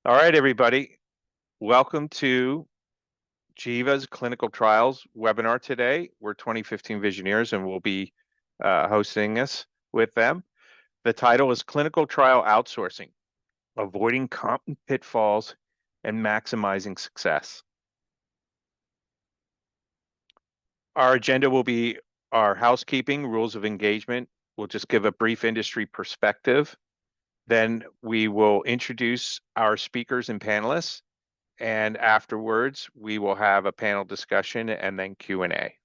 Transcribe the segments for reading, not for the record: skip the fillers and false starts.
All right, everybody. Welcome to Jiva's clinical trials webinar today. We're 2015 Visioneers and we'll be hosting this with them. The title is Clinical Trial Outsourcing, Avoiding Common Pitfalls and Maximizing Success. Our agenda will be our housekeeping, rules of engagement. We'll just give a brief industry perspective. Then we will introduce our speakers and panelists. And afterwards, we will have a panel discussion and then Q&A.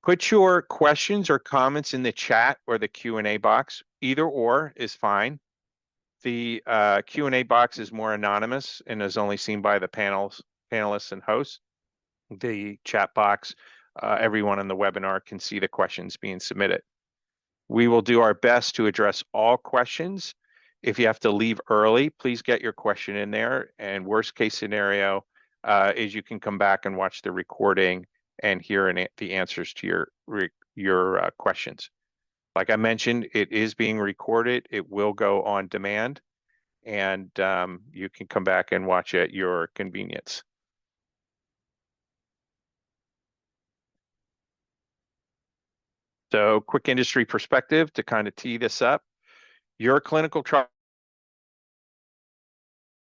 Put your questions or comments in the chat or the Q&A box. Either or is fine. The Q&A box is more anonymous and is only seen by the panelists and hosts. The chat box, everyone in the webinar can see the questions being submitted. We will do our best to address all questions. If you have to leave early, please get your question in there. And worst case scenario is you can come back and watch the recording and hear the answers to your questions. Like I mentioned, it is being recorded. It will go on demand, and you can come back and watch at your convenience. So quick industry perspective to kind of tee this up. Your clinical trial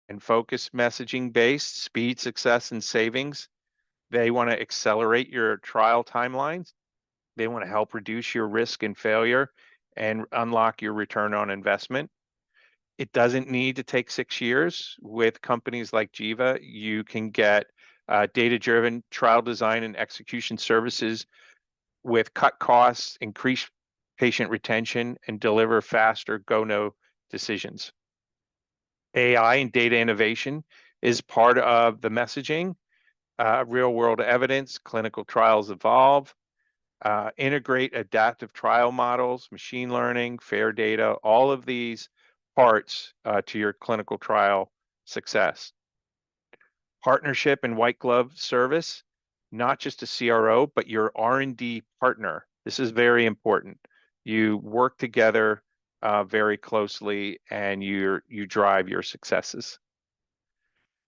and focus messaging based, speed, success, and savings. They want to accelerate your trial timelines. They want to help reduce your risk and failure and unlock your return on investment. It doesn't need to take 6 years. With companies like Jiva, you can get data-driven trial design and execution services with cut costs, increase patient retention, and deliver faster go-no decisions. AI and data innovation is part of the messaging. Real-world evidence, clinical trials evolve, integrate adaptive trial models, machine learning, fair data, all of these parts to your clinical trial success. Partnership and white glove service, not just a CRO, but your R&D partner. This is very important. You work together very closely and you drive your successes.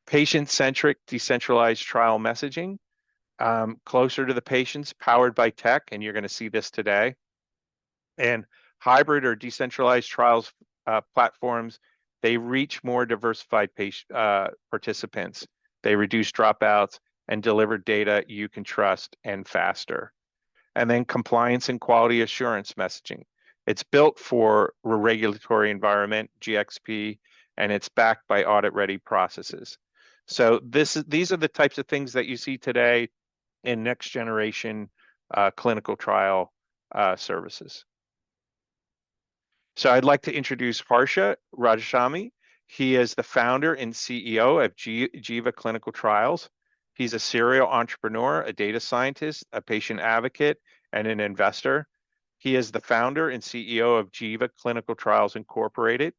Patient-centric decentralized trial messaging, closer to the patients, powered by tech, and you're going to see this today. And hybrid or decentralized trials platforms, they reach more diversified participants. They reduce dropouts and deliver data you can trust and faster. And then compliance and quality assurance messaging. It's built for a regulatory environment, GXP, and it's backed by audit-ready processes. So these are the types of things that you see today in next generation clinical trial services. So I'd like to introduce Harsha Rajasimha. He is the founder and CEO of Jiva Clinical Trials. He's a serial entrepreneur, a data scientist, a patient advocate, and an investor. He is the founder and CEO of Jiva Clinical Trials Incorporated,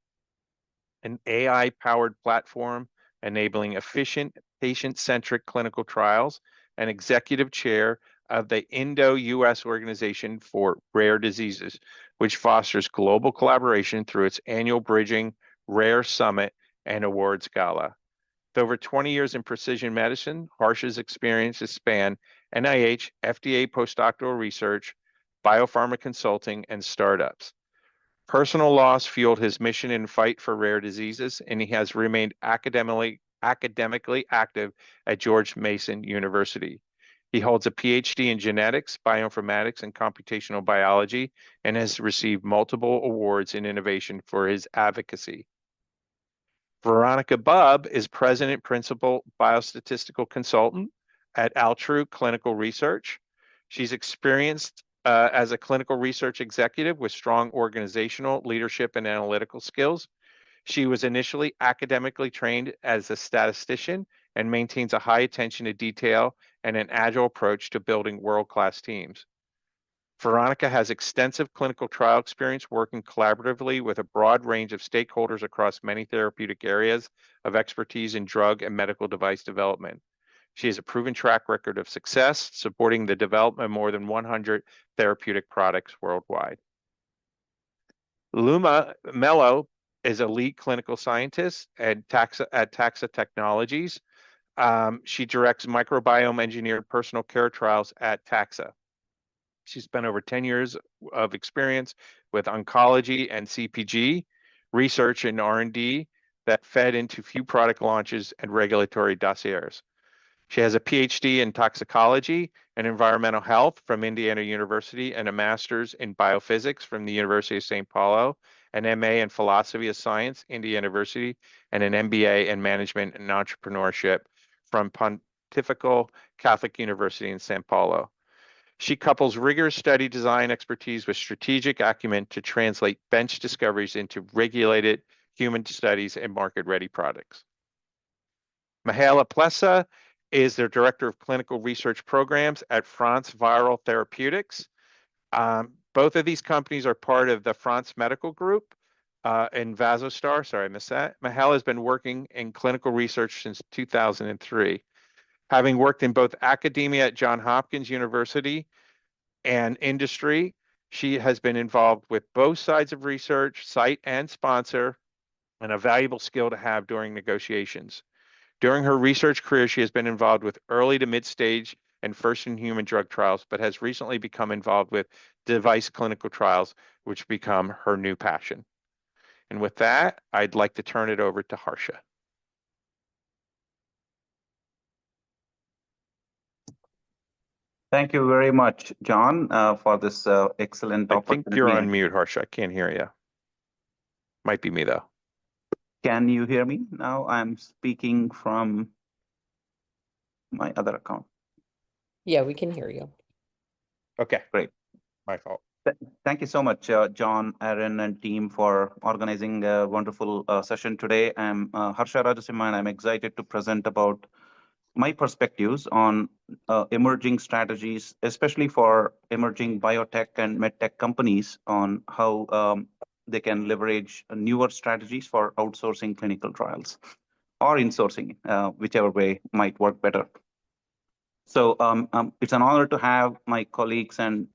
an AI-powered platform enabling efficient, patient-centric clinical trials, and executive chair of the Indo-US Organization for Rare Diseases, which fosters global collaboration through its annual Bridging Rare Summit and Awards Gala. With over 20 years in precision medicine, Harsha's experiences span NIH, FDA postdoctoral research, biopharma consulting, and startups. Personal loss fueled his mission and fight for rare diseases, and he has remained academically active at George Mason University. He holds a PhD in genetics, bioinformatics, and computational biology, and has received multiple awards in innovation for his advocacy. Veronica Bubb is President Principal Biostatistical Consultant at Altru Clinical Research. She's experienced as a clinical research executive with strong organizational, leadership, and analytical skills. She was initially academically trained as a statistician and maintains a high attention to detail and an agile approach to building world-class teams. Veronica has extensive clinical trial experience working collaboratively with a broad range of stakeholders across many therapeutic areas of expertise in drug and medical device development. She has a proven track record of success, supporting the development of more than 100 therapeutic products worldwide. Luma Melo is a lead clinical scientist at Taxa Technologies. She directs microbiome engineered personal care trials at Taxa. She spent over 10 years of experience with oncology and CPG, research and R&D that fed into few product launches and regulatory dossiers. She has a PhD in toxicology and environmental health from Indiana University and a master's in biophysics from the University of St. Paulo, an MA in philosophy of science, Indiana University, and an MBA in management and entrepreneurship from Pontifical Catholic University in St. Paulo. She couples rigorous study design expertise with strategic acumen to translate bench discoveries into regulated human studies and market-ready products. Mihaela Plesa is the Director of Clinical Research Programs at Frantz Viral Therapeutics. Both of these companies are part of the Frantz Medical Group in Vasostar. Sorry, I missed that. Mihaela has been working in clinical research since 2003. Having worked in both academia at Johns Hopkins University and industry, she has been involved with both sides of research, site and sponsor, and a valuable skill to have during negotiations. During her research career, she has been involved with early to mid-stage and first-in-human drug trials, but has recently become involved with device clinical trials, which become her new passion. And with that, I'd like to turn it over to Harsha. Thank you very much, John, for this excellent opportunity. I think you're on mute, Harsha. I can't hear you. Might be me, though. Can you hear me? Now I'm speaking from my other account. Yeah, we can hear you. Okay. Great. My fault. Thank you so much, John, Aaron, and team for organizing a wonderful session today. I'm Harsha Rajasimha, and I'm excited to present about my perspectives on emerging strategies, especially for emerging biotech and medtech companies, on how they can leverage newer strategies for outsourcing clinical trials or insourcing, whichever way might work better. So it's an honor to have my colleagues and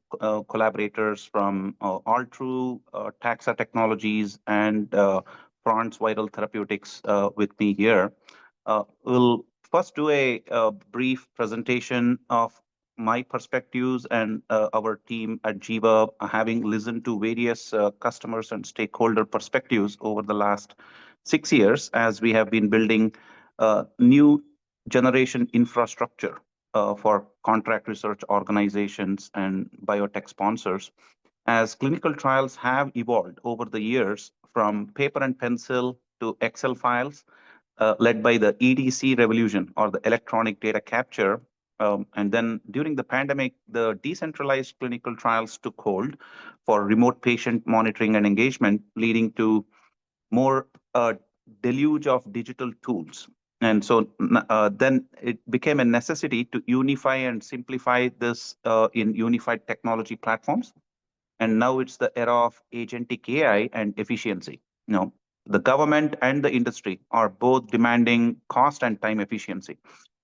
collaborators from Altru, Taxa Technologies, and Frantz Viral Therapeutics with me here. We'll first do a brief presentation of my perspectives and our team at Bubb, having listened to various customers and stakeholder perspectives over the last 6 years as we have been building new generation infrastructure for contract research organizations and biotech sponsors. As clinical trials have evolved over the years from paper and pencil to Excel files, led by the EDC revolution, or the electronic data capture. And then during the pandemic, the decentralized clinical trials took hold for remote patient monitoring and engagement, leading to more deluge of digital tools. And so then it became a necessity to unify and simplify this in unified technology platforms. And now it's the era of agentic AI and efficiency. The government and the industry are both demanding cost and time efficiency.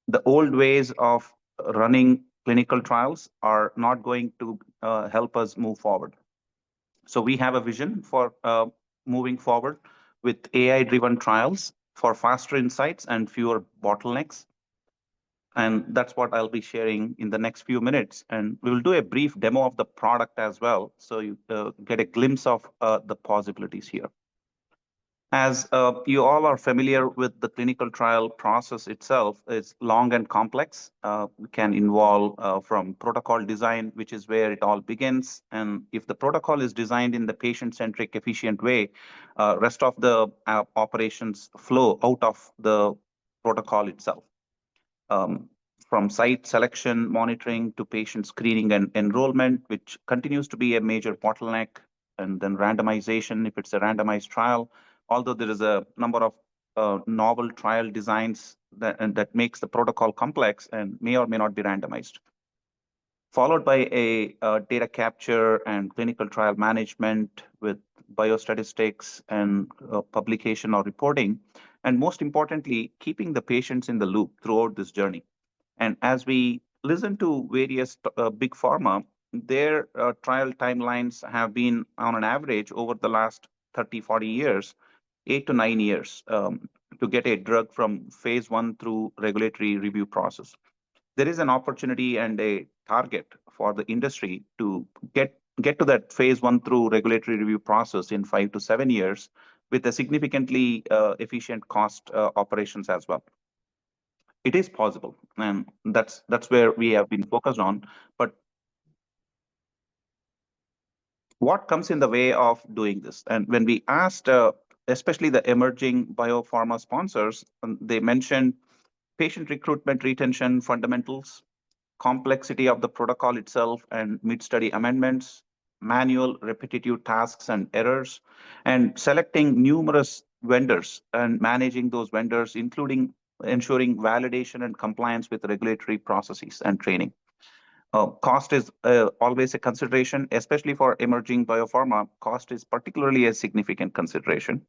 The old ways of running clinical trials are not going to help us move forward. So we have a vision for moving forward with AI-driven trials for faster insights and fewer bottlenecks. And that's what I'll be sharing in the next few minutes. And we will do a brief demo of the product as well, so you get a glimpse of the possibilities here. As you all are familiar with, the clinical trial process itself is long and complex. It can involve from protocol design, which is where it all begins. And if the protocol is designed in the patient-centric, efficient way, rest of the operations flow out of the protocol itself. From site selection, monitoring, to patient screening and enrollment, which continues to be a major bottleneck, and then randomization, if it's a randomized trial, although there is a number of novel trial designs that makes the protocol complex and may or may not be randomized. Followed by a data capture and clinical trial management with biostatistics and publication or reporting. And most importantly, keeping the patients in the loop throughout this journey. And as we listen to various big pharma, their trial timelines have been on an average over the last 30, 40 years 8 to 9 years to get a drug from phase 1 through regulatory review process. There is an opportunity and a target for the industry to get to that phase 1 through regulatory review process in 5 to 7 years with a significantly efficient cost operations as well. It is possible, and that's where we have been focused on. But what comes in the way of doing this? And when we asked, especially the emerging biopharma sponsors, they mentioned patient recruitment retention fundamentals, complexity of the protocol itself and mid-study amendments, manual repetitive tasks and errors, and selecting numerous vendors and managing those vendors, including ensuring validation and compliance with regulatory processes and training. Cost is always a consideration, especially for emerging biopharma. Cost is particularly a significant consideration.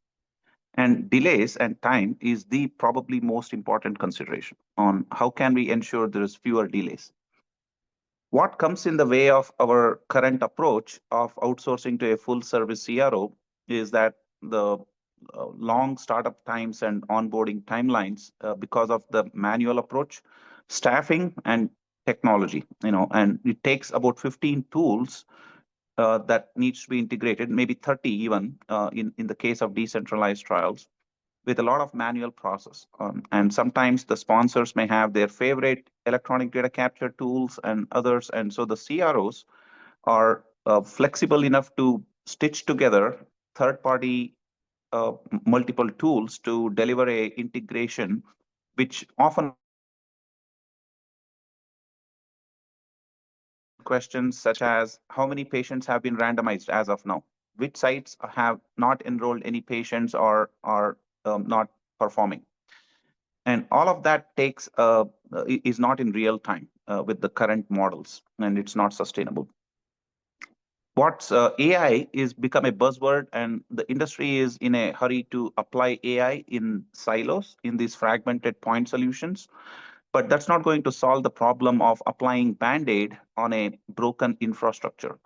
And delays and time is the probably most important consideration on how can we ensure there is fewer delays. What comes in the way of our current approach of outsourcing to a full service CRO is that the long startup times and onboarding timelines because of the manual approach, staffing and technology, and it takes about 15 tools that needs to be integrated, maybe 30 even in the case of decentralized trials, with a lot of manual process. And sometimes the sponsors may have their favorite electronic data capture tools and others. And so the CROs are flexible enough to stitch together third-party multiple tools to deliver a integration, which often questions such as how many patients have been randomized as of now, which sites have not enrolled any patients or are not performing. And all of that takes is not in real time with the current models, and it's not sustainable. What's AI is become a buzzword, and the industry is in a hurry to apply AI in silos in these fragmented point solutions. But that's not going to solve the problem of applying Band-Aid on a broken infrastructure.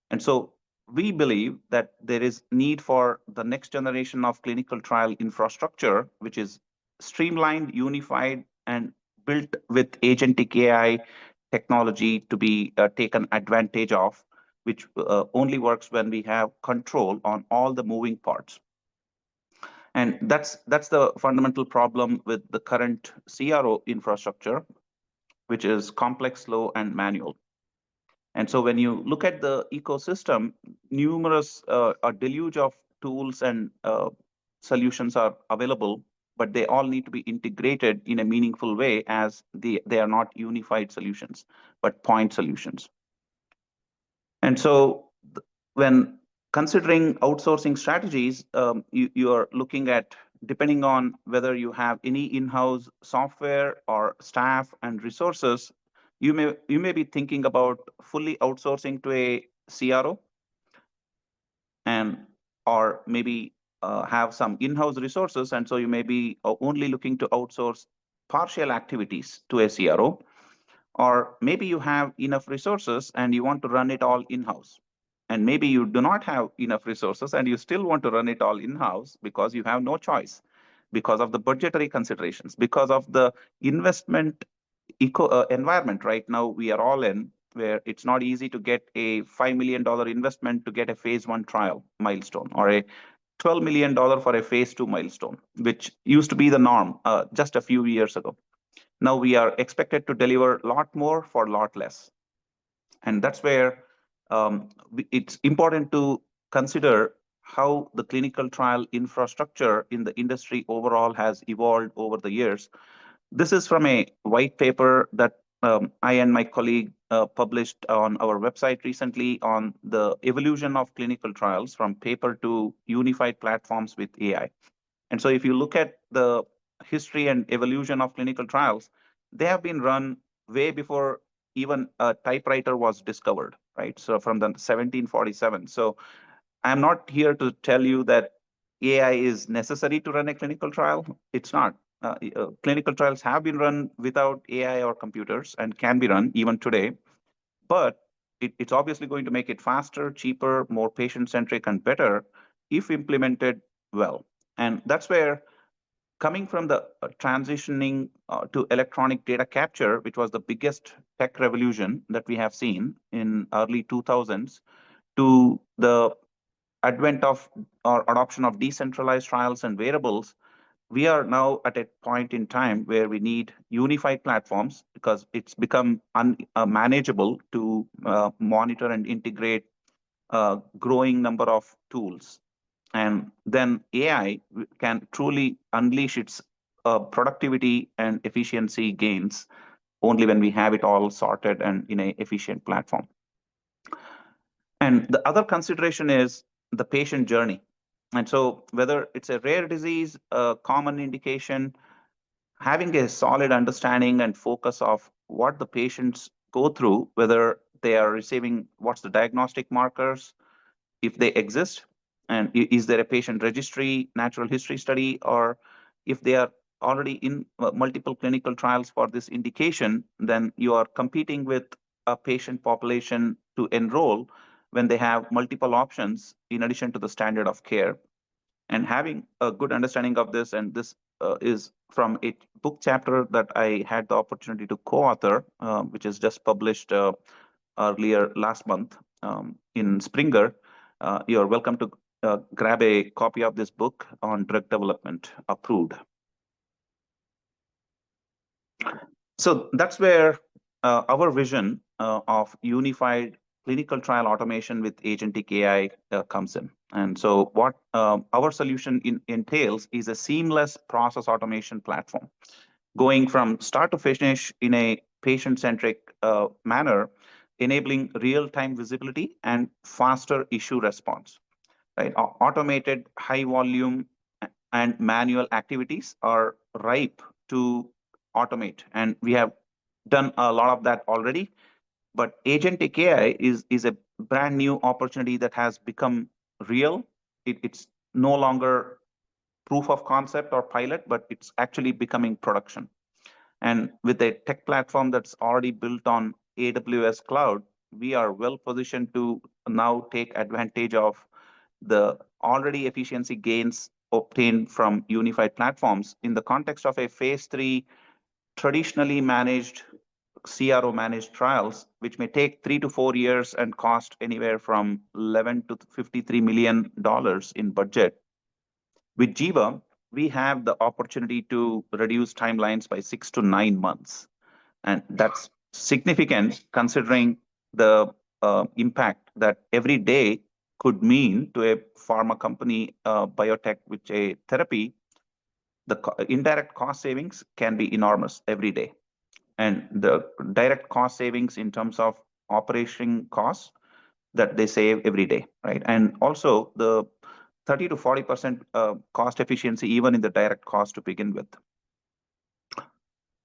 And so we believe that there is need for the next generation of clinical trial infrastructure, which is streamlined, unified, and built with agentic AI technology to be taken advantage of, which only works when we have control on all the moving parts. And that's the fundamental problem with the current CRO infrastructure, which is complex, slow, and manual. And so when you look at the ecosystem, numerous a deluge of tools and solutions are available, but they all need to be integrated in a meaningful way as they are not unified solutions, but point solutions. And so when considering outsourcing strategies, you are looking at, depending on whether you have any in-house software or staff and resources, you may be thinking about fully outsourcing to a CRO, and or maybe have some in-house resources, and so you may be only looking to outsource partial activities to a CRO, or maybe you have enough resources and you want to run it all in-house. And maybe you do not have enough resources and you still want to run it all in-house because you have no choice, because of the budgetary considerations, because of the investment environment right now we are all in, where it's not easy to get a $5 million investment to get a phase 1 trial milestone, or a $12 million for a phase 2 milestone, which used to be the norm just a few years ago. Now we are expected to deliver a lot more for a lot less. And that's where it's important to consider how the clinical trial infrastructure in the industry overall has evolved over the years. This is from a white paper that I and my colleague published on our website recently on the evolution of clinical trials from paper to unified platforms with AI. And so if you look at the history and evolution of clinical trials, they have been run way before even a typewriter was discovered, right? So from the 1747. So I'm not here to tell you that AI is necessary to run a clinical trial. It's not. Clinical trials have been run without AI or computers and can be run even today, but it's obviously going to make it faster, cheaper, more patient-centric, and better if implemented well. And that's where coming from the transitioning to electronic data capture, which was the biggest tech revolution that we have seen in early 2000s, to the advent of or adoption of decentralized trials and variables, we are now at a point in time where we need unified platforms because it's become unmanageable to monitor and integrate a growing number of tools. And then AI can truly unleash its productivity and efficiency gains only when we have it all sorted and in an efficient platform. And the other consideration is the patient journey. And so whether it's a rare disease, a common indication, having a solid understanding and focus of what the patients go through, whether they are receiving what's the diagnostic markers, if they exist, and is there a patient registry, natural history study, or if they are already in multiple clinical trials for this indication, then you are competing with a patient population to enroll when they have multiple options in addition to the standard of care. And having a good understanding of this, and this is from a book chapter that I had the opportunity to co-author, which is just published earlier last month in Springer. You're welcome to grab a copy of this book on drug development approved. So that's where our vision of unified clinical trial automation with agentic AI comes in. And so what our solution entails is a seamless process automation platform, going from start to finish in a patient-centric manner, enabling real-time visibility and faster issue response. Right? Automated high volume and manual activities are ripe to automate. And we have done a lot of that already. But agentic AI is a brand new opportunity that has become real. It's no longer proof of concept or pilot, but it's actually becoming production. And with a tech platform that's already built on AWS cloud, we are well positioned to now take advantage of the already efficiency gains obtained from unified platforms in the context of a phase 3 traditionally managed CRO managed trials, which may take 3 to 4 years and cost anywhere from $11 to $53 million in budget. With Jiva, we have the opportunity to reduce timelines by 6 to 9 months. And that's significant considering the impact that every day could mean to a pharma company, biotech with a therapy. The indirect cost savings can be enormous every day. And the direct cost savings in terms of operation costs that they save every day, right? And also the 30 to 40% cost efficiency, even in the direct cost to begin with.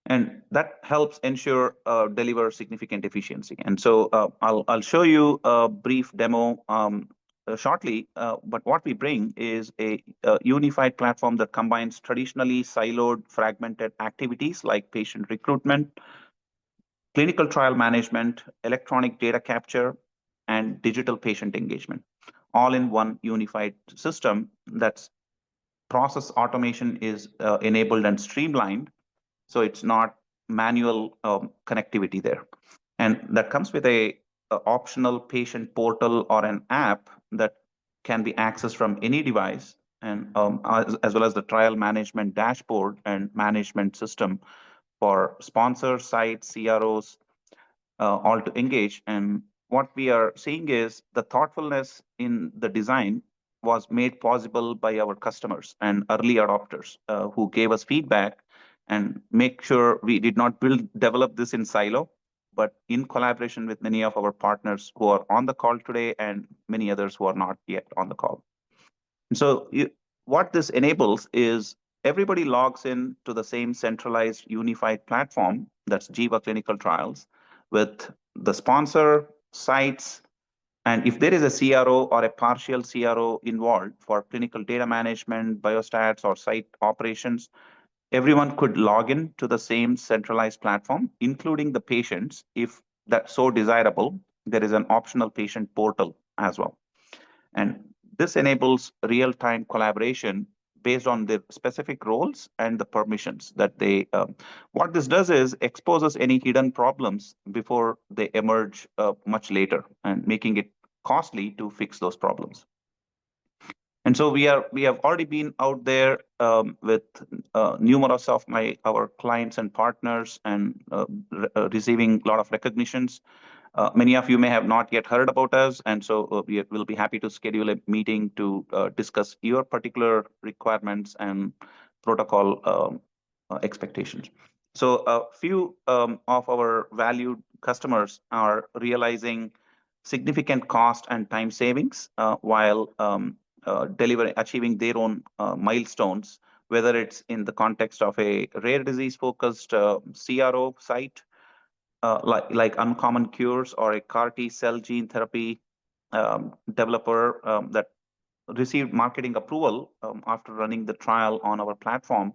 And that helps ensure deliver significant efficiency. And so I'll show you a brief demo shortly, but what we bring is a unified platform that combines traditionally siloed, fragmented activities like patient recruitment, clinical trial management, electronic data capture, and digital patient engagement, all in one unified system. That's process automation is enabled and streamlined, so it's not manual connectivity there. And that comes with a optional patient portal or an app that can be accessed from any device, and as well as the trial management dashboard and management system for sponsors, sites, CROs, all to engage. And what we are seeing is the thoughtfulness in the design was made possible by our customers and early adopters who gave us feedback and make sure we did not develop this in silo, but in collaboration with many of our partners who are on the call today and many others who are not yet on the call. And so what this enables is everybody logs in to the same centralized unified platform, that's Jiva Clinical Trials, with the sponsor, sites, and if there is a CRO or a partial CRO involved for clinical data management, biostats, or site operations, everyone could log in to the same centralized platform, including the patients. If that's so desirable, there is an optional patient portal as well. And this enables real-time collaboration based on their specific roles and the permissions that they. What this does is exposes any hidden problems before they emerge much later, and making it costly to fix those problems. And so we have already been out there with numerous of our clients and partners, and receiving a lot of recognitions. Many of you may have not yet heard about us, and so we will be happy to schedule a meeting to discuss your particular requirements and protocol expectations. So a few of our valued customers are realizing significant cost and time savings while achieving their own milestones, whether it's in the context of a rare disease focused CRO site, like Uncommon Cures, or a CAR T cell gene therapy developer that received marketing approval after running the trial on our platform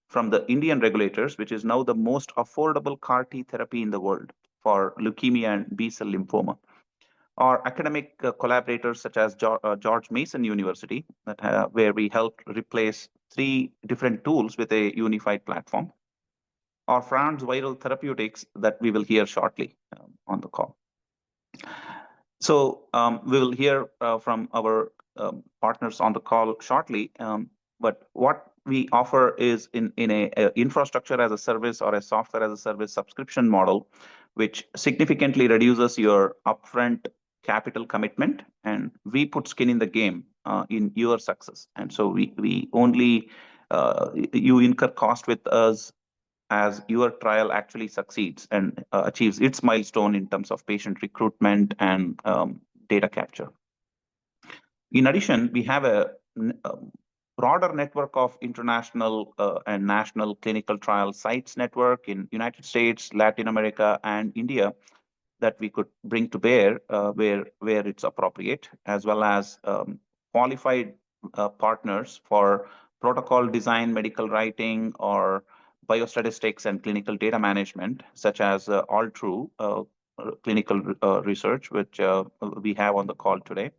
from the Indian regulators, which is now the most affordable CAR T therapy in the world for leukemia and B-cell lymphoma. Or academic collaborators such as George Mason University, where we helped replace 3 different tools with a unified platform. Or Frantz Viral Therapeutics, that we will hear shortly on the call. So we will hear from our partners on the call shortly. But what we offer is in a infrastructure as a service or a software as a service subscription model, which significantly reduces your upfront capital commitment, and we put skin in the game in your success. And so we only you incur cost with us as your trial actually succeeds and achieves its milestone in terms of patient recruitment and data capture. In addition, we have a broader network of international and national clinical trial sites network in United States, Latin America, and India that we could bring to bear where it's appropriate, as well as qualified partners for protocol design, medical writing, or biostatistics and clinical data management, such as Altru clinical research, which we have on the call today.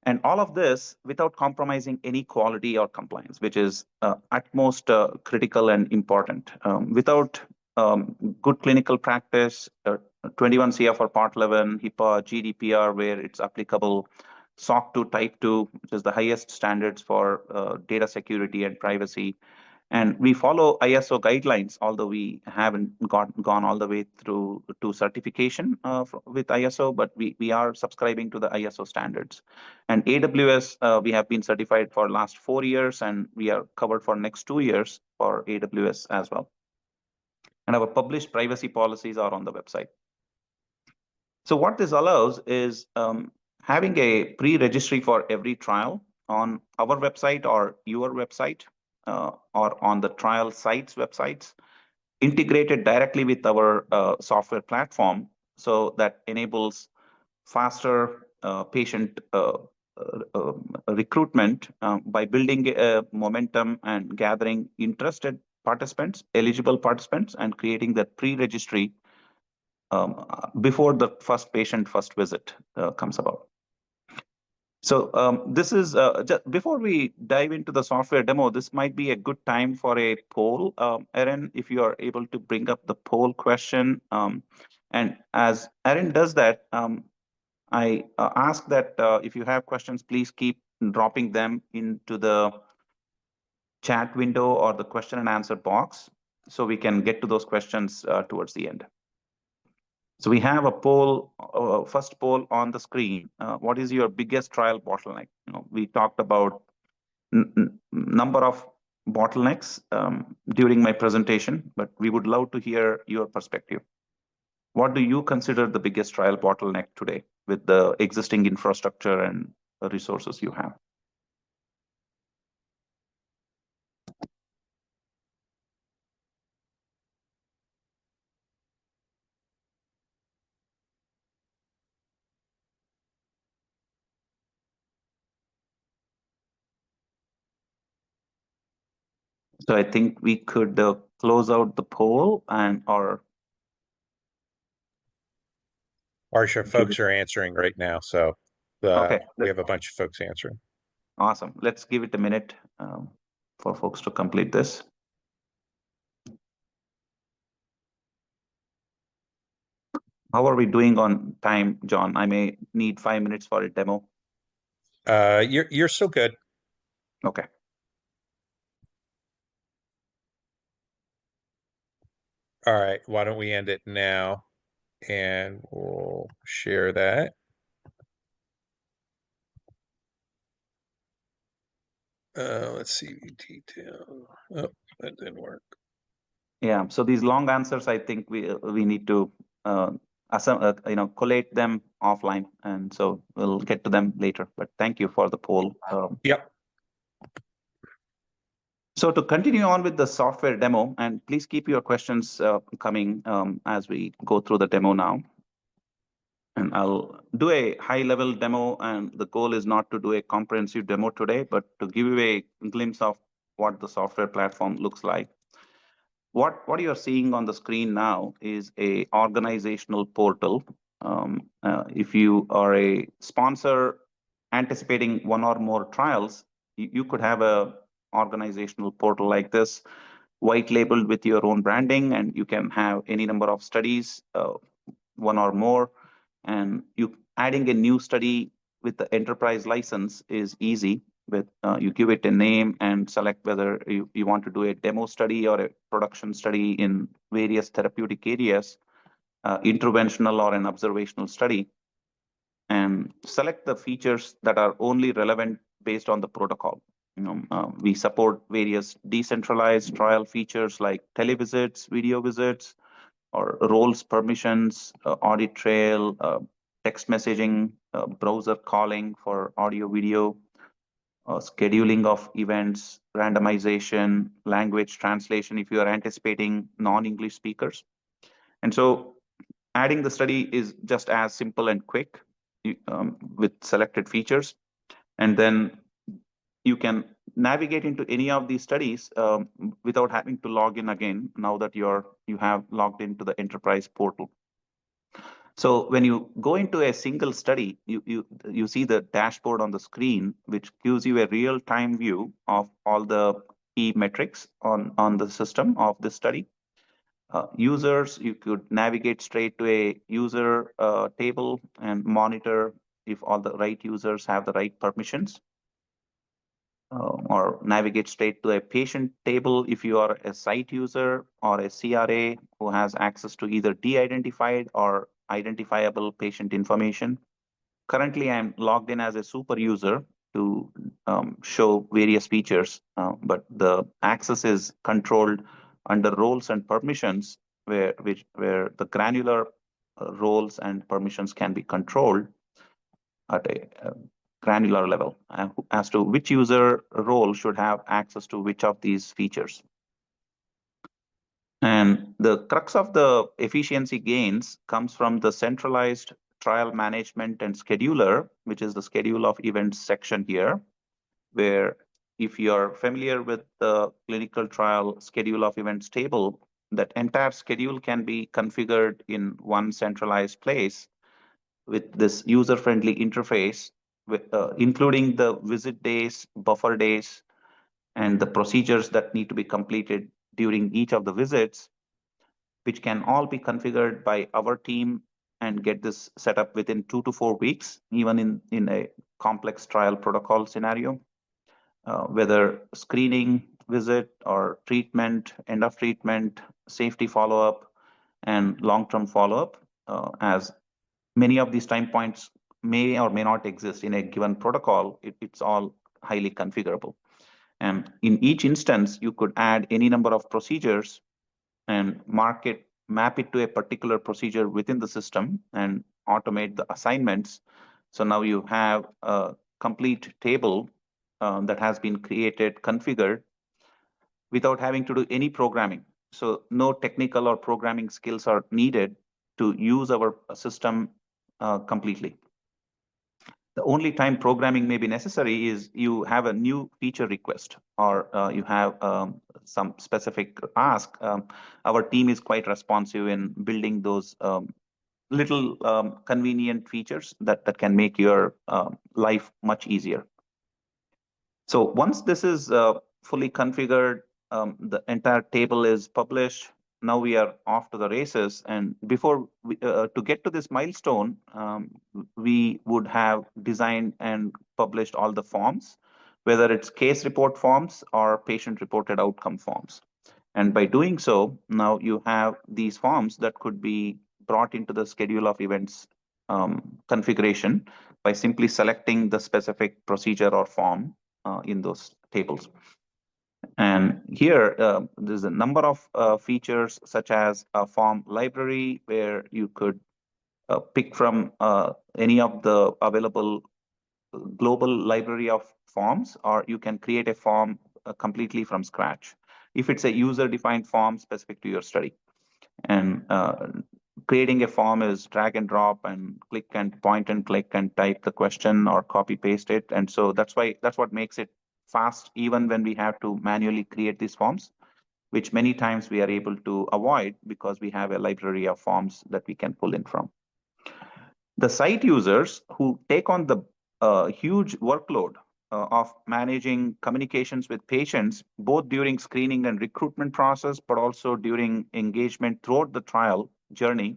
And all of this without compromising any quality or compliance, which is utmost critical and important. Without good clinical practice, 21 CFR Part 11, HIPAA, GDPR, where it's applicable, SOC 2 Type 2, which is the highest standards for data security and privacy. And we follow ISO guidelines, although we haven't gone all the way through to certification with ISO, but we are subscribing to the ISO standards. And AWS, we have been certified for last 4 years, and we are covered for next 2 years for AWS as well. And our published privacy policies are on the website. So what this allows is having a pre-registry for every trial on our website or your website, or on the trial sites websites, integrated directly with our software platform, so that enables faster patient recruitment by building momentum and gathering interested participants, eligible participants, and creating that pre-registry before the first patient first visit comes about. So this is, just before we dive into the software demo, this might be a good time for a poll. Erin, if you are able to bring up the poll question. And as Erin does that, I ask that if you have questions, please keep dropping them into the chat window or the question and answer box, so we can get to those questions towards the end. So we have a poll, first poll on the screen. What is your biggest trial bottleneck? We talked about number of bottlenecks during my presentation, but we would love to hear your perspective. What do you consider the biggest trial bottleneck today with the existing infrastructure and the resources you have? So I think we could close out the poll or Harsha, folks are answering right now, so okay. we have a bunch of folks answering. Awesome. Let's give it a minute for folks to complete this. How are we doing on time, John? I may need 5 minutes for a demo. You're still good. Okay. All right, why don't we end it now and we'll share that. Let's see detail. Oh, that didn't work. Yeah. So these long answers, I think we need to collate them offline, and so we'll get to them later. But thank you for the poll. Yep. So to continue on with the software demo, and please keep your questions coming as we go through the demo now. And I'll do a high-level demo, and the goal is not to do a comprehensive demo today, but to give you a glimpse of what the software platform looks like. What you're seeing on the screen now is a organizational portal. If you are a sponsor anticipating one or more trials, you could have a organizational portal like this, white labeled with your own branding, and you can have any number of studies, one or more. And you adding a new study with the enterprise license is easy. With you give it a name and select whether you want to do a demo study or a production study in various therapeutic areas, interventional or an observational study, and select the features that are only relevant based on the protocol. We support various decentralized trial features like televisits, video visits, or roles permissions, audit trail, text messaging, browser calling for audio, video, scheduling of events, randomization, language translation if you are anticipating non-English speakers. And so adding the study is just as simple and quick with selected features. And then you can navigate into any of these studies without having to log in again now that you have logged into the enterprise portal. So when you go into a single study, you see the dashboard on the screen, which gives you a real-time view of all the key metrics on the system of the study. Users, you could navigate straight to a user table and monitor if all the right users have the right permissions. Or navigate straight to a patient table if you are a site user or a CRA who has access to either de-identified or identifiable patient information. Currently, I'm logged in as a super user to show various features, but the access is controlled under roles and permissions where the granular roles and permissions can be controlled at a granular level as to which user role should have access to which of these features. And the crux of the efficiency gains comes from the centralized trial management and scheduler, which is the schedule of events section here, where if you're familiar with the clinical trial schedule of events table, that entire schedule can be configured in one centralized place with this user-friendly interface, with, including the visit days, buffer days, and the procedures that need to be completed during each of the visits, which can all be configured by our team and get this set up within 2 to 4 weeks, even in a complex trial protocol scenario. Whether screening, visit, or treatment, end of treatment, safety follow-up, and long-term follow-up, as many of these time points may or may not exist in a given protocol. It's all highly configurable. And in each instance, you could add any number of procedures and map it to a particular procedure within the system and automate the assignments. So now you have a complete table that has been created, configured, without having to do any programming. So no technical or programming skills are needed to use our system completely. The only time programming may be necessary is you have a new feature request or you have some specific ask. Our team is quite responsive in building those little convenient features that can make your life much easier. So once this is fully configured, the entire table is published. Now we are off to the races. And before to get to this milestone, we would have designed and published all the forms, whether it's case report forms or patient reported outcome forms. And by doing so, now you have these forms that could be brought into the schedule of events configuration by simply selecting the specific procedure or form in those tables. And here, there's a number of features such as a form library where you could pick from any of the available global library of forms, or you can create a form completely from scratch if it's a user-defined form specific to your study. And creating a form is drag and drop and click and point and click and type the question or copy paste it. And so that's what makes it fast, even when we have to manually create these forms, which many times we are able to avoid because we have a library of forms that we can pull in from. The site users who take on the huge workload of managing communications with patients, both during screening and recruitment process, but also during engagement throughout the trial journey,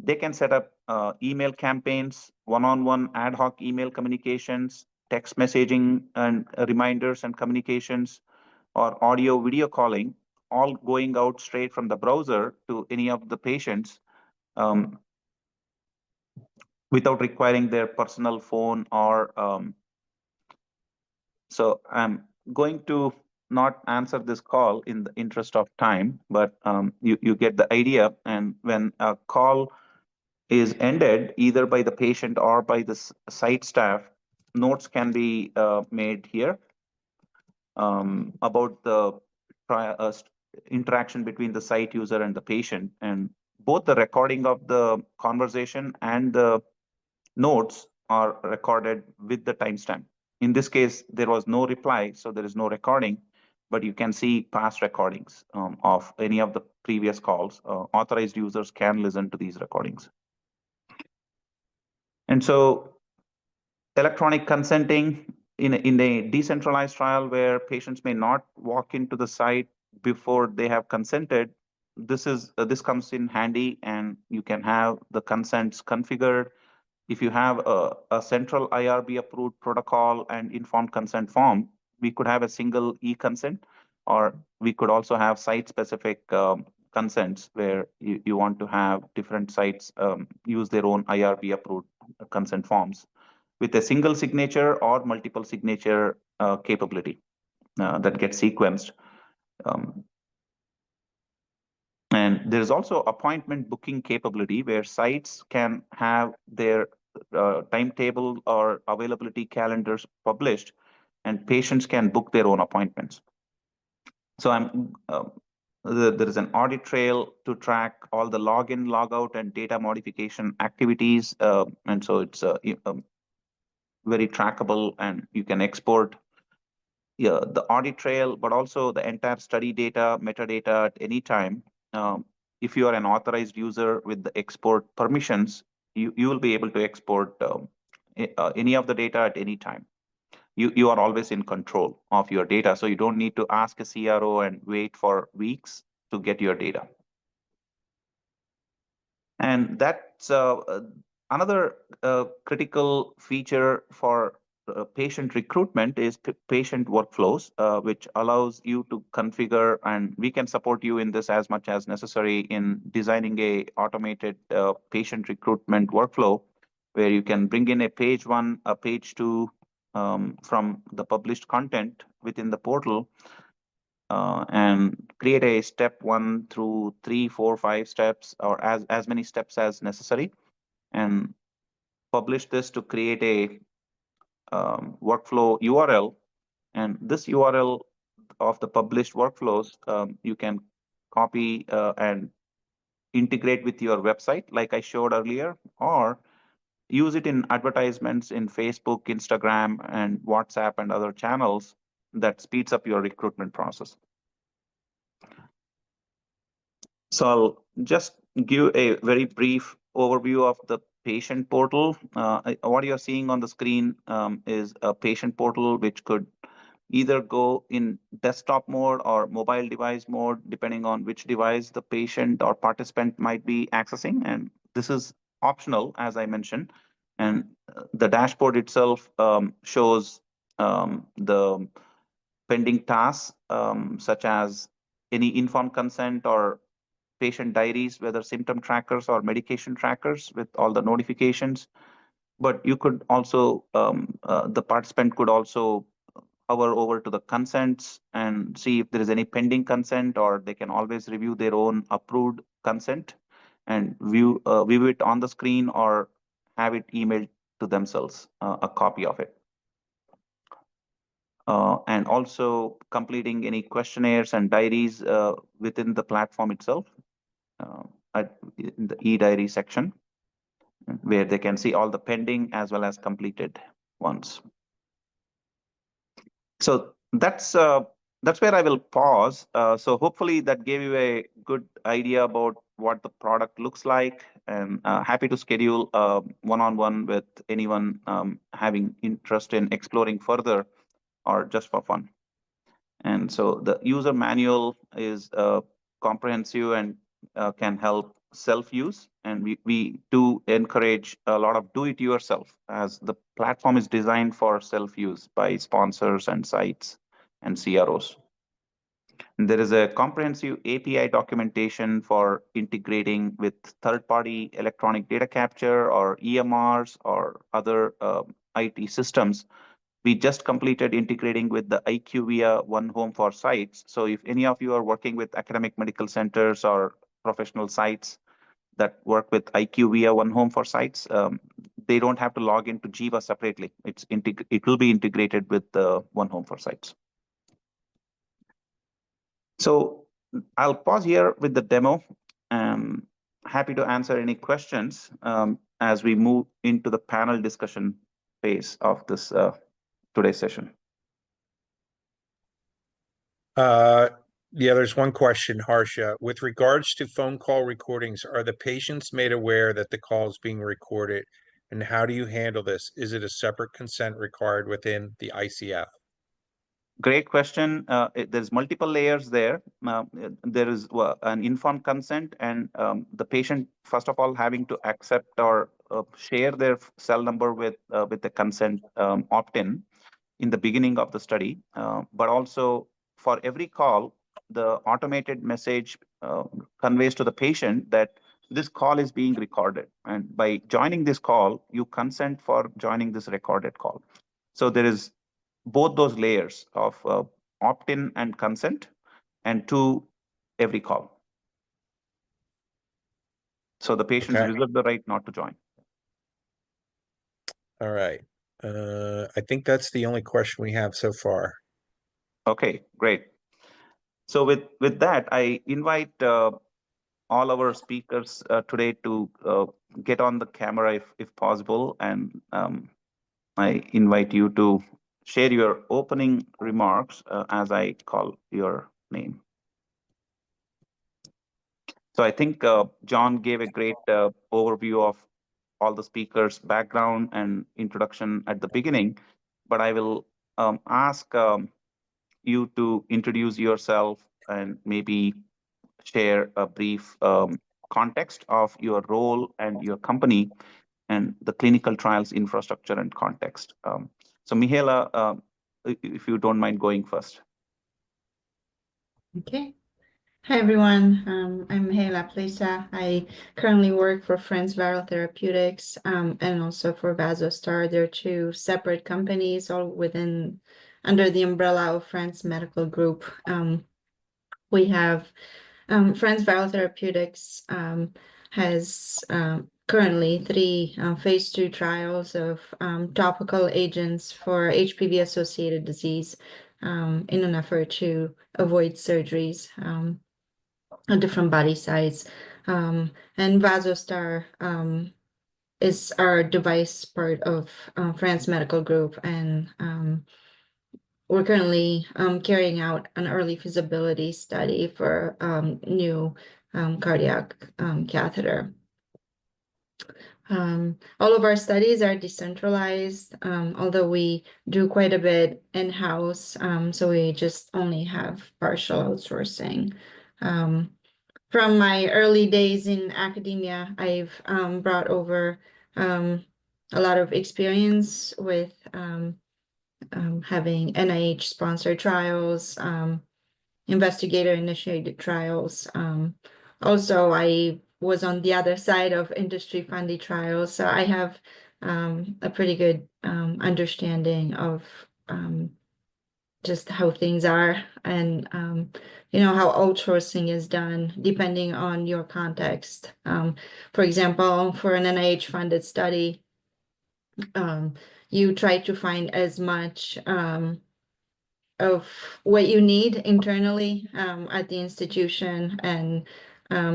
they can set up email campaigns, one-on-one ad hoc email communications, text messaging and reminders and communications, or audio video calling, all going out straight from the browser to any of the patients without requiring their personal phone or so I'm going to not answer this call in the interest of time, but you get the idea. And when a call is ended either by the patient or by the site staff, notes can be made here about the interaction between the site user and the patient. And both the recording of the conversation and the notes are recorded with the timestamp. In this case, there was no reply, so there is no recording, but you can see past recordings of any of the previous calls. Authorized users can listen to these recordings. And so electronic consenting in a decentralized trial where patients may not walk into the site before they have consented, this comes in handy, and you can have the consents configured. If you have a central IRB approved protocol and informed consent form, we could have a single e-consent, or we could also have site-specific consents where you want to have different sites use their own IRB approved consent forms with a single signature or multiple signature capability that gets sequenced. And there's also appointment booking capability where sites can have their timetable or availability calendars published, and patients can book their own appointments. So there is an audit trail to track all the login, logout, and data modification activities. And so it's very trackable, and you can export the audit trail, but also the entire study data, metadata at any time. If you are an authorized user with the export permissions, you will be able to export any of the data at any time. You are always in control of your data, so you don't need to ask a CRO and wait for weeks to get your data. And that's another critical feature for patient recruitment is patient workflows, which allows you to configure, and we can support you in this as much as necessary in designing a automated patient recruitment workflow where you can bring in a page 1, a page 2 from the published content within the portal and create a step 1 through 3, 4, 5 steps, or as many steps as necessary, and publish this to create a workflow URL. And this URL of the published workflows, you can copy and integrate with your website like I showed earlier, or use it in advertisements in Facebook, Instagram, and WhatsApp and other channels that speeds up your recruitment process. So I'll just give a very brief overview of the patient portal. What you're seeing on the screen is a patient portal which could either go in desktop mode or mobile device mode, depending on which device the patient or participant might be accessing. And this is optional, as I mentioned. And the dashboard itself shows the pending tasks, such as any informed consent or patient diaries, whether symptom trackers or medication trackers with all the notifications. But you could also, the participant could also hover over to the consents and see if there is any pending consent, or they can always review their own approved consent and view it on the screen or have it emailed to themselves, a copy of it. And also completing any questionnaires and diaries within the platform itself, in the e-diary section, where they can see all the pending as well as completed ones. So that's where I will pause. So hopefully that gave you a good idea about what the product looks like, and happy to schedule one-on-one with anyone having interest in exploring further or just for fun. And so the user manual is comprehensive and can help self-use. And we do encourage a lot of do-it-yourself, as the platform is designed for self-use by sponsors and sites and CROs. And there is a comprehensive API documentation for integrating with third-party electronic data capture or EMRs or other IT systems. We just completed integrating with the IQVIA One Home for sites. So if any of you are working with academic medical centers or professional sites that work with IQVIA One Home for sites, they don't have to log into Jiva separately. It will be integrated with the One Home for sites. So I'll pause here with the demo. Happy to answer any questions as we move into the panel discussion phase of this today's session. Yeah, there's one question, Harsha. With regards to phone call recordings, are the patients made aware that the call is being recorded? And how do you handle this? Is it a separate consent required within the ICF? Great question. There's multiple layers there. There is an informed consent, and the patient, first of all, having to accept or share their cell number with the consent opt-in in the beginning of the study. But also for every call, the automated message conveys to the patient that this call is being recorded. And by joining this call, you consent for joining this recorded call. So there is both those layers of opt-in and consent, and to every call. So the patients reserve the right not to join. All right. I think that's the only question we have so far. Okay, great. So with that, I invite all our speakers today to get on the camera if possible, and I invite you to share your opening remarks as I call your name. So I think John gave a great overview of all the speakers' background and introduction at the beginning, but I will ask you to introduce yourself and maybe share a brief context of your role and your company and the clinical trials infrastructure and context. So Mihaela, if you don't mind going first. Okay. Hi, everyone. I'm Mihaela Plesa. I currently work for Frantz Therapeutics and also for Vasostar. They're two separate companies, all under the umbrella of Frantz Medical Group. We have Frantz Therapeutics has currently 3 phase 2 trials of topical agents for HPV-associated disease in an effort to avoid surgeries on different body sites. And Vasostar is our device part of Frantz Medical Group, and we're currently carrying out an early feasibility study for new cardiac catheter. All of our studies are decentralized, although we do quite a bit in-house, so we just only have partial outsourcing. From my early days in academia, I've brought over a lot of experience with having NIH-sponsored trials, investigator-initiated trials. Also, I was on the other side of industry-funded trials, so I have a pretty good understanding of just how things are and how outsourcing is done depending on your context. For example, for an NIH-funded study, you try to find as much of what you need internally at the institution, and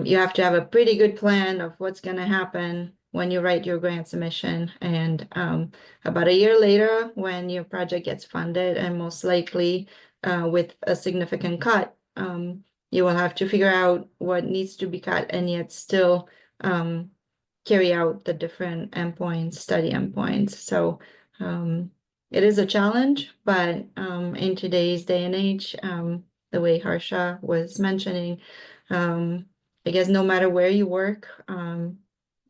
you have to have a pretty good plan of what's going to happen when you write your grant submission. And about a year later, when your project gets funded, and most likely with a significant cut, you will have to figure out what needs to be cut and yet still carry out the different endpoints, study endpoints. So it is a challenge, but in today's day and age, the way Harsha was mentioning, I guess no matter where you work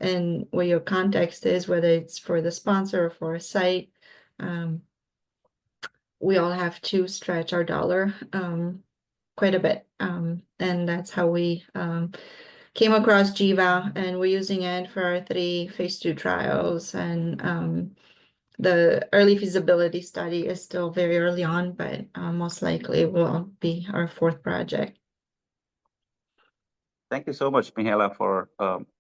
and where your context is, whether it's for the sponsor or for a site, we all have to stretch our dollar quite a bit. And that's how we came across Jiva, and we're using it for our 3 phase 2 trials. And the early feasibility study is still very early on, but most likely will be our 4th project. Thank you so much, Mihaela, for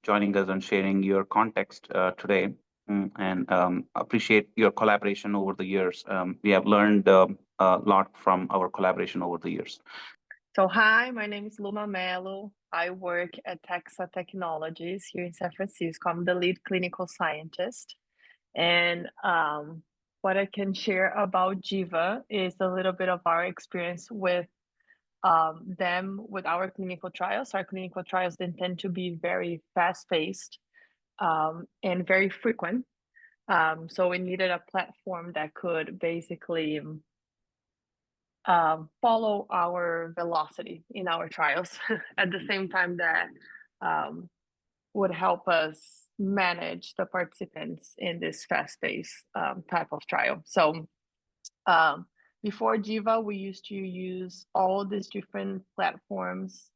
joining us and sharing your context today, and appreciate your collaboration over the years. We have learned a lot from our collaboration over the years. So hi, my name is Melo. I work at Taxa Technologies here in San Francisco. I'm the lead clinical scientist. And what I can share about Jiva is a little bit of our experience with with our clinical trials. Our clinical trials they tend to be very fast-paced and very frequent. So we needed a platform that could basically follow our velocity in our trials at the same time that would help us manage the participants in this fast-paced type of trial. So before Jiva, we used to use all these different platforms.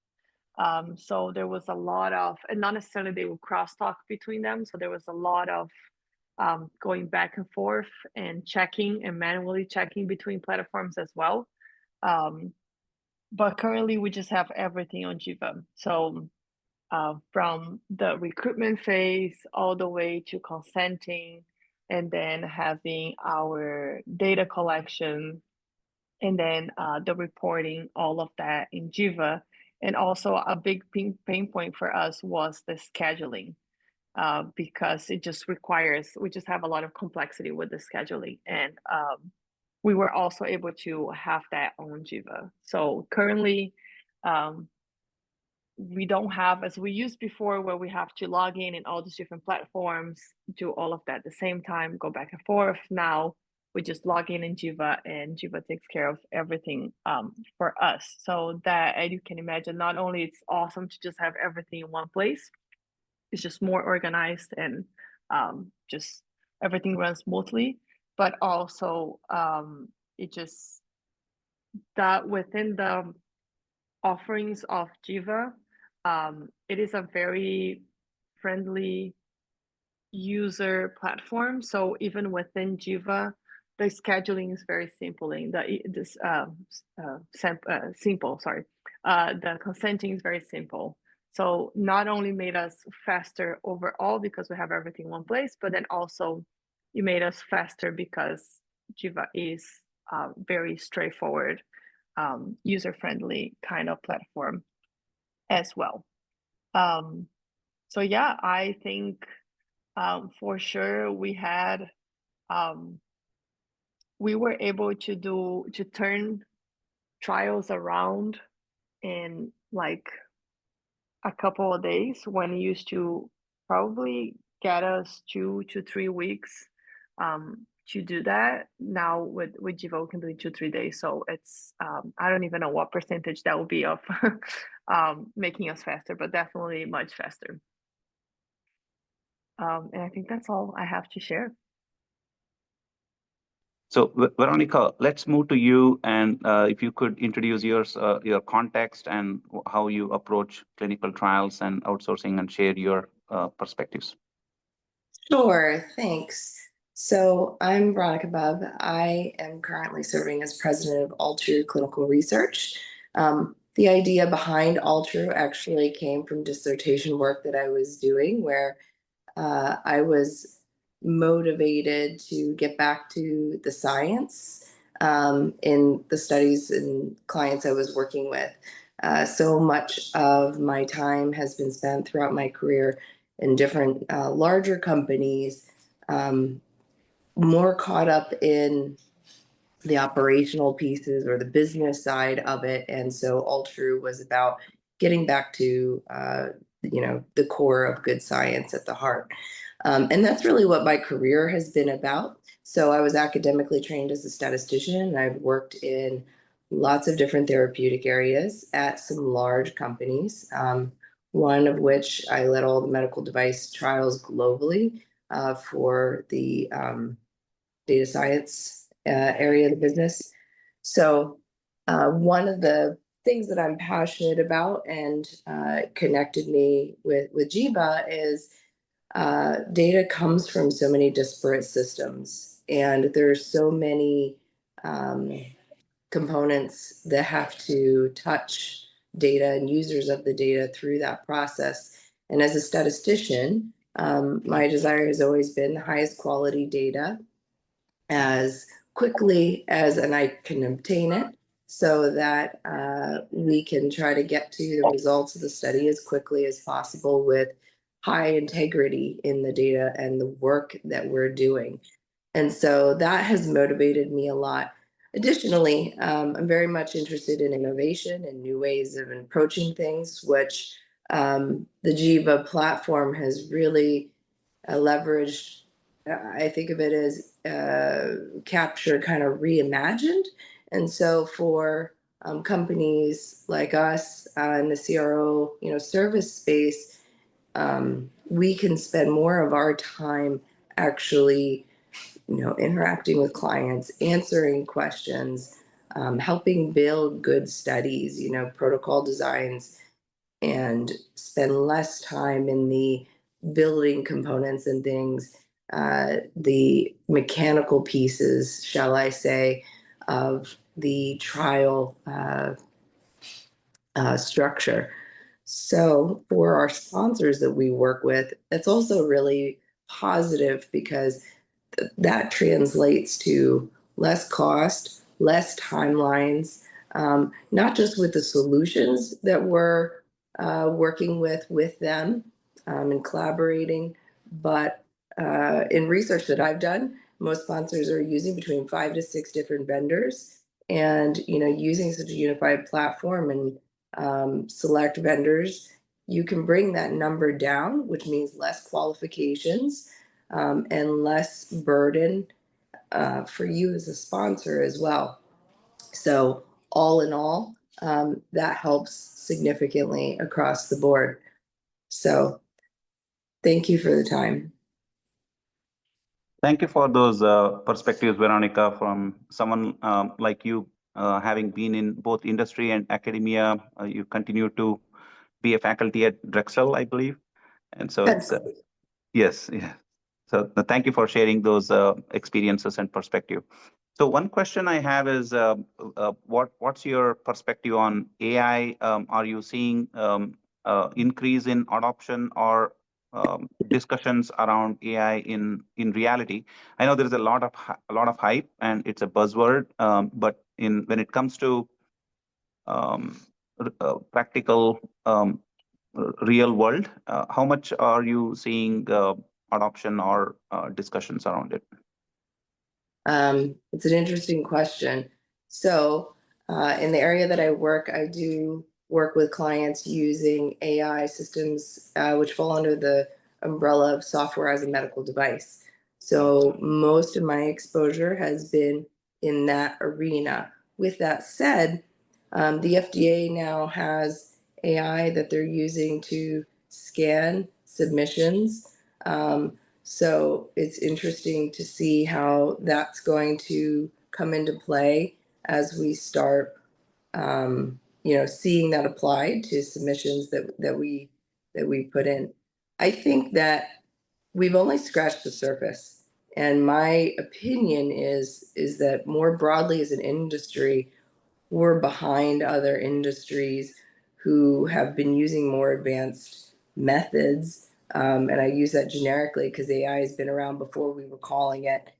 So there was a lot of, and not necessarily they would crosstalk between them. So there was a lot of going back and forth and checking and manually checking between platforms as well. But currently we just have everything on Jiva. So from the recruitment phase all the way to consenting, and then having our data collection, and then the reporting, all of that in Jiva. And also a big pain point for us was the scheduling, because it just requires, we just have a lot of complexity with the scheduling. And we were also able to have that on Jiva. So currently, we don't have, as we used before, where we have to log in all these different platforms, do all of that at the same time, go back and forth. Now we just log in Jiva, and Jiva takes care of everything for us. So that, as you can imagine, not only it's awesome to just have everything in one place, it's just more organized and just everything runs smoothly, but also it just that within the offerings of Jiva, it is a very friendly user platform. So even within Jiva, the scheduling is very simple. And the consenting is very simple. So not only made us faster overall because we have everything in one place, but then also it made us faster because Jiva is very straightforward, user-friendly kind of platform as well. So yeah, I think for sure we were able to turn trials around in like a couple of days when it used to probably get us 2 to 3 weeks to do that. Now with Jiva, we can do it 2-3 days. So it's I don't even know what percentage that will be of making us faster, but definitely much faster. And I think that's all I have to share. So Veronica, let's move to you, and if you could introduce your context and how you approach clinical trials and outsourcing, and share your perspectives. Sure, thanks. So I'm Veronica Bubb. I am currently serving as president of Altru Clinical Research. The idea behind Altru actually came from dissertation work that I was doing, where I was motivated to get back to the science in the studies and clients I was working with. So much of my time has been spent throughout my career in different larger companies, more caught up in the operational pieces or the business side of it. And so Altru was about getting back to, the core of good science at the heart. And that's really what my career has been about. So I was academically trained as a statistician. I've worked in lots of different therapeutic areas at some large companies, one of which I led all the medical device trials globally for the data science area of the business. So one of the things that I'm passionate about and connected me with Jiva is data comes from so many disparate systems, and there's so many components that have to touch data and users of the data through that process. And as a statistician, my desire has always been the highest quality data as quickly as and I can obtain it, so that we can try to get to the results of the study as quickly as possible with high integrity in the data and the work that we're doing. And so that has motivated me a lot. Additionally, I'm very much interested in innovation and new ways of approaching things, which the Jiva platform has really leveraged. I think of it as capture kind of reimagined. And so for companies like us in the CRO, service space, we can spend more of our time actually, interacting with clients, answering questions, helping build good studies, protocol designs, and spend less time in the building components and things, the mechanical pieces, shall I say, of the trial structure. So for our sponsors that we work with, it's also really positive because that translates to less cost, less timelines, not just with the solutions that we're working with them and collaborating, but in research that I've done, most sponsors are using between 5 to 6 different vendors, and using such a unified platform and select vendors, you can bring that number down, which means less qualifications and less burden for you as a sponsor as well. So all in all, that helps significantly across the board. So thank you for the time. Thank you for those perspectives, Veronica, from someone like you, having been in both industry and academia. You continue to be a faculty at Drexel, I believe. And so it's, yes. So thank you for sharing those experiences and perspective. So one question I have is, what's your perspective on AI? Are you seeing increase in adoption or discussions around AI in reality? I know there is a lot of hype and it's a buzzword, but when it comes to practical real world, how much are you seeing adoption or discussions around it? It's an interesting question. So in the area that I work, I do work with clients using AI systems, which fall under the umbrella of software as a medical device. So most of my exposure has been in that arena. With that said, the FDA now has AI that they're using to scan submissions. So it's interesting to see how that's going to come into play as we start, seeing that applied to submissions that we put in. I think that we've only scratched the surface, and my opinion is that more broadly as an industry, we're behind other industries who have been using more advanced methods. And I use that generically because AI has been around before we were calling it,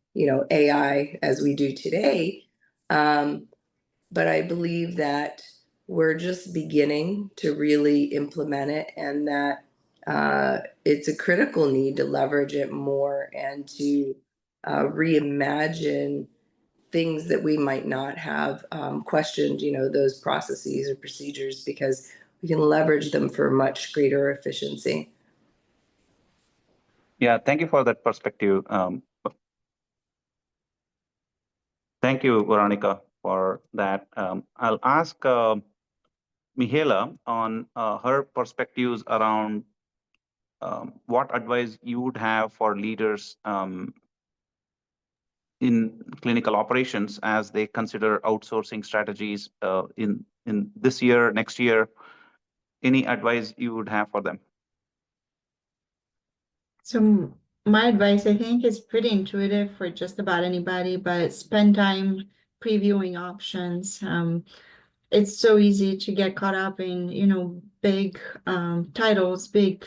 AI as we do today. But I believe that we're just beginning to really implement it, and that it's a critical need to leverage it more and to reimagine things that we might not have questioned, those processes or procedures, because we can leverage them for much greater efficiency. Yeah, thank you for that perspective. Thank you, Veronica, for that. I'll ask Mihaela on her perspectives around what advice you would have for leaders in clinical operations as they consider outsourcing strategies in this year, next year. Any advice you would have for them? So my advice, I think, is pretty intuitive for just about anybody, but spend time previewing options. It's so easy to get caught up in, big titles, big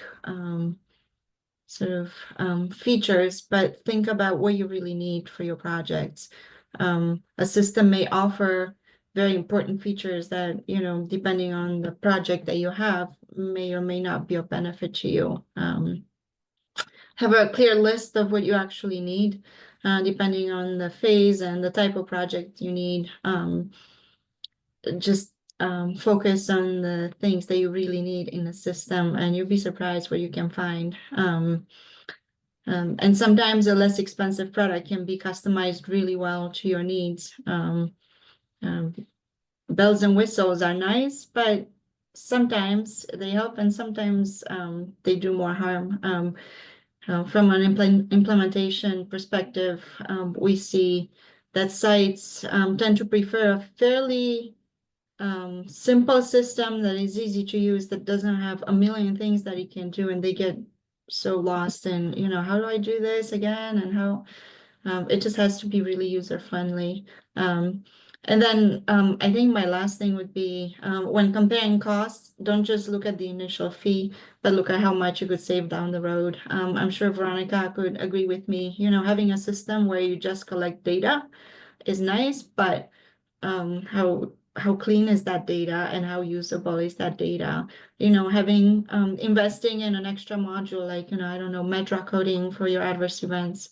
sort of features, but think about what you really need for your projects. A system may offer very important features that, depending on the project that you have, may or may not be of benefit to you. Have a clear list of what you actually need, depending on the phase and the type of project you need. Just focus on the things that you really need in the system, and you'll be surprised what you can find. And sometimes a less expensive product can be customized really well to your needs. Bells and whistles are nice, but sometimes they help and sometimes they do more harm. From an implementation perspective, we see that sites tend to prefer a fairly simple system that is easy to use, that doesn't have a million things that it can do, and they get so lost in, how do I do this again, and how it just has to be really user friendly. And then I think my last thing would be when comparing costs, don't just look at the initial fee, but look at how much you could save down the road. I'm sure Veronica could agree with me. Having a system where you just collect data is nice, but how clean is that data and how usable is that data? Having investing in an extra module like, I don't know, Metra coding for your adverse events,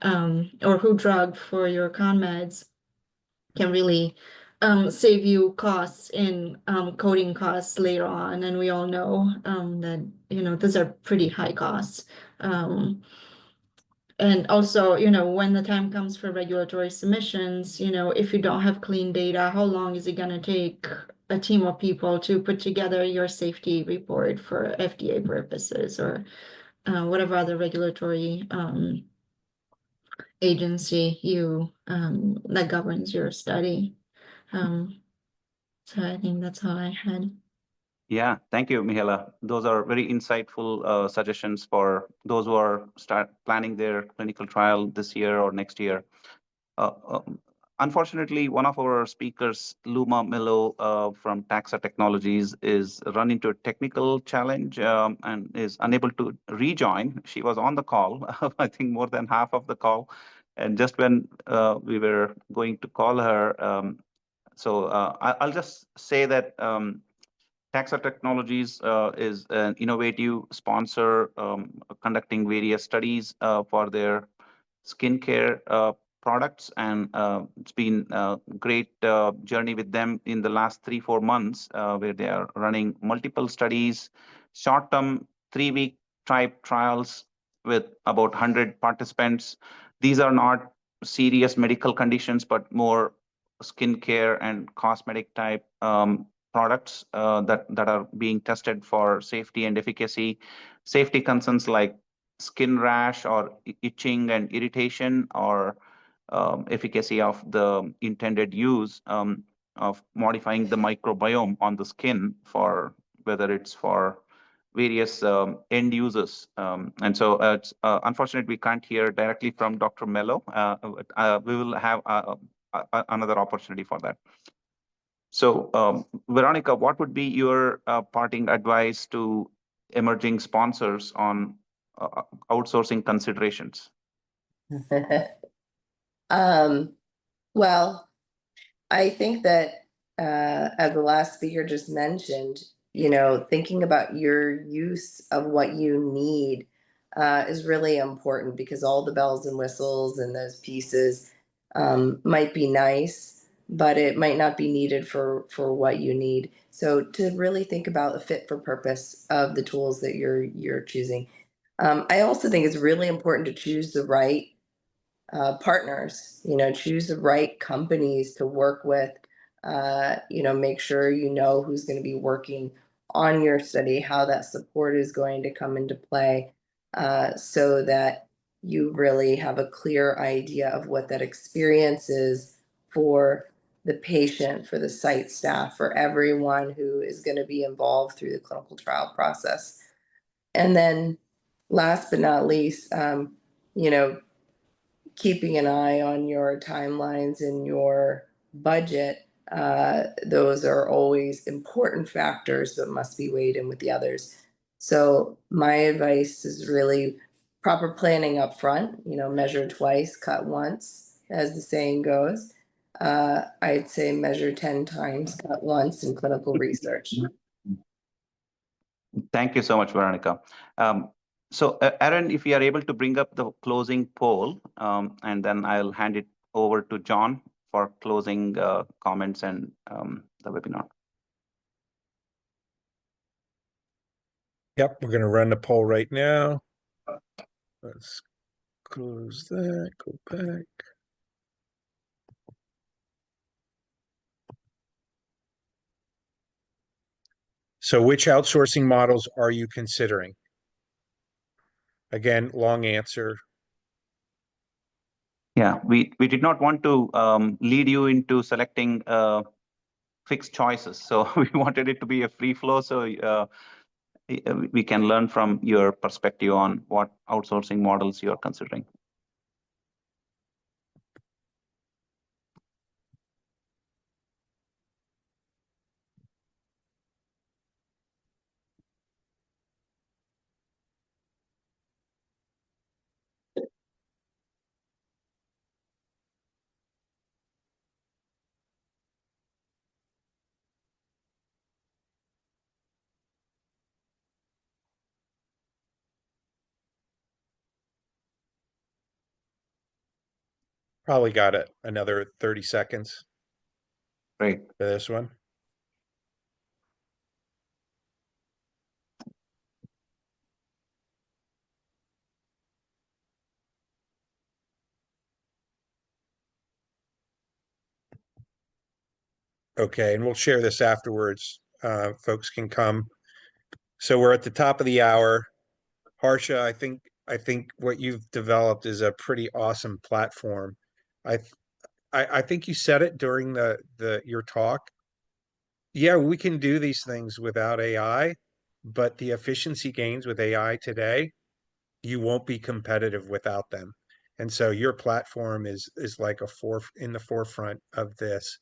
or Who Drug for your ConMeds can really save you costs in coding costs later on. And we all know that, those are pretty high costs. And also, when the time comes for regulatory submissions, if you don't have clean data, how long is it going to take a team of people to put together your safety report for FDA purposes, or whatever other regulatory agency that governs your study? So I think that's all I had. Yeah, thank you, Mihaela. Those are very insightful suggestions for those who are planning their clinical trial this year or next year. Unfortunately, one of our speakers, Luma Melo from Taxa Technologies, is run into a technical challenge and is unable to rejoin. She was on the call, I think more than half of the call. And just when we were going to call her, I'll just say that Taxa Technologies is an innovative sponsor conducting various studies for their skincare products, and it's been a great journey with them in the last 3-4 months, where they are running multiple studies, short-term 3-week type trials with about 100 participants. These are not serious medical conditions, but more skincare and cosmetic type products that are being tested for safety and efficacy. Safety concerns like skin rash or itching and irritation, or efficacy of the intended use of modifying the microbiome on the skin, for whether it's for various end users. And so it's unfortunate we can't hear directly from Dr. Melo. We will have another opportunity for that. So Veronica, what would be your parting advice to emerging sponsors on outsourcing considerations? Well, I think that as the last speaker just mentioned, thinking about your use of what you need is really important, because all the bells and whistles and those pieces might be nice, but it might not be needed for what you need. So to really think about the fit for purpose of the tools that you're choosing. I also think it's really important to choose the right partners, choose the right companies to work with, make sure who's going to be working on your study, how that support is going to come into play, so that you really have a clear idea of what that experience is for the patient, for the site staff, for everyone who is going to be involved through the clinical trial process. And then last but not least, keeping an eye on your timelines and your budget. Those are always important factors, but must be weighed in with the others. So my advice is really proper planning up front, measure twice, cut once, as the saying goes. I'd say measure 10 times, cut once in clinical research. Thank you so much, Veronica. So Aaron, if you are able to bring up the closing poll, and then I'll hand it over to John for closing comments and the webinar. Yep, we're going to run the poll right now. Let's close that, go back. So which outsourcing models are you considering? Again, long answer. Yeah, we did not want to lead you into selecting fixed choices. So we wanted it to be a free flow. So we can learn from your perspective on what outsourcing models you're considering. Probably got it. Another 30 seconds Great. for this one. Okay, and we'll share this afterwards. Folks can come. So we're at the top of the hour. Harsha, I think what you've developed is a pretty awesome platform. I think you said it during your talk. Yeah, we can do these things without AI, but the efficiency gains with AI today, you won't be competitive without them. And so your platform is like in the forefront of this.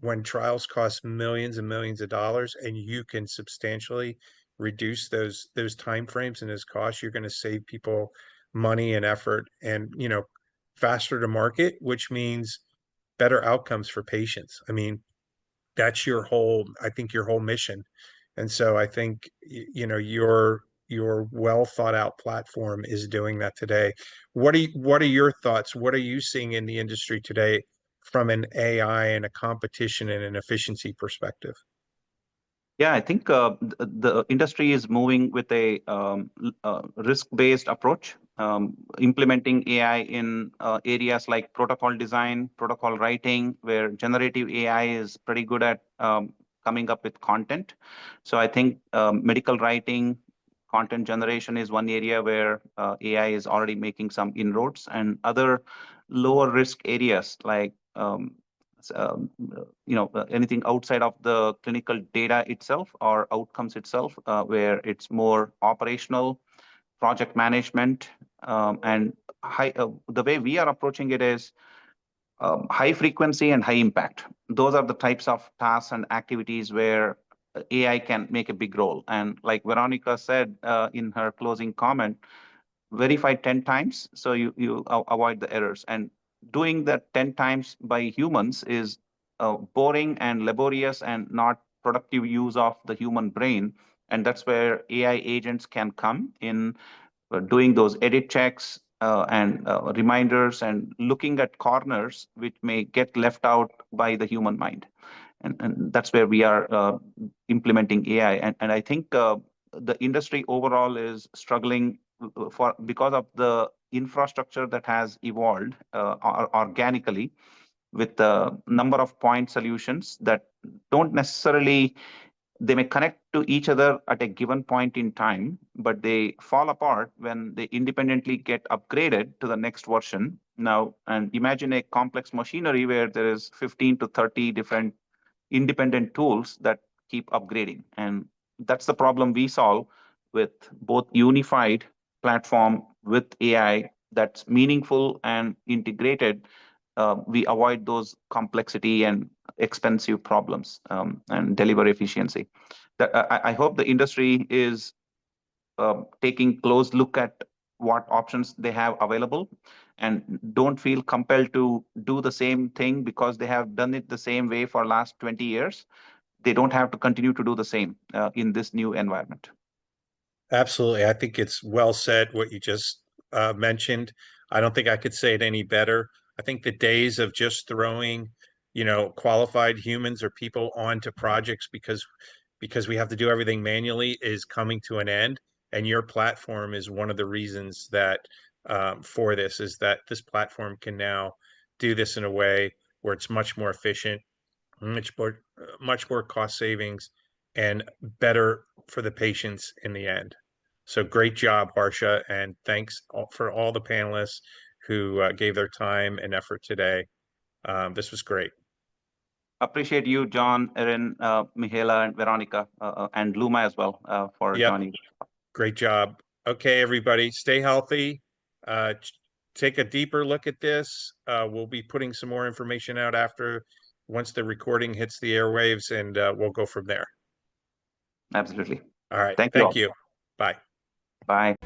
When trials cost millions and millions of dollars, and you can substantially reduce those timeframes and those costs, you're going to save people money and effort, and faster to market, which means better outcomes for patients. I mean, that's your whole mission. And so I think your well thought out platform is doing that today. What are your thoughts? What are you seeing in the industry today from an AI and a competition and an efficiency perspective? Yeah, I think the industry is moving with a risk-based approach, implementing AI in areas like protocol design, protocol writing, where generative AI is pretty good at coming up with content. So I think medical writing, content generation is one area where AI is already making some inroads, and other lower risk areas like anything outside of the clinical data itself or outcomes itself, where it's more operational, project management, and the way we are approaching it is high frequency and high impact. Those are the types of tasks and activities where AI can make a big role. And like Veronica said in her closing comment, verify 10 times so you avoid the errors. And doing that 10 times by humans is boring and laborious and not productive use of the human brain. And that's where AI agents can come in, doing those edit checks and reminders and looking at corners which may get left out by the human mind. And that's where we are implementing AI. And I think the industry overall is struggling because of the infrastructure that has evolved organically, with the number of point solutions that don't necessarily, they may connect to each other at a given point in time, but they fall apart when they independently get upgraded to the next version. Now, and imagine a complex machinery where there is 15 to 30 different independent tools that keep upgrading. And that's the problem we solve with both unified platform with AI that's meaningful and integrated. We avoid those complexity and expensive problems and deliver efficiency. I hope the industry is taking close look at what options they have available and don't feel compelled to do the same thing because they have done it the same way for last 20 years. They don't have to continue to do the same in this new environment. Absolutely. I think it's well said what you just mentioned. I don't think I could say it any better. I think the days of just throwing, qualified humans or people onto projects because we have to do everything manually is coming to an end. And your platform is one of the reasons that for this is that this platform can now do this in a way where it's much more efficient, much more cost savings, and better for the patients in the end. So great job, Harsha, and thanks for all the panelists who gave their time and effort today. This was great. Appreciate you, John, Erin, Mihaela, and Veronica, and Luma as well for joining. Great job. Okay, everybody, stay healthy. Take a deeper look at this. We'll be putting some more information out once the recording hits the airwaves, and we'll go from there. Absolutely. All right. Thank you. Bye. Bye.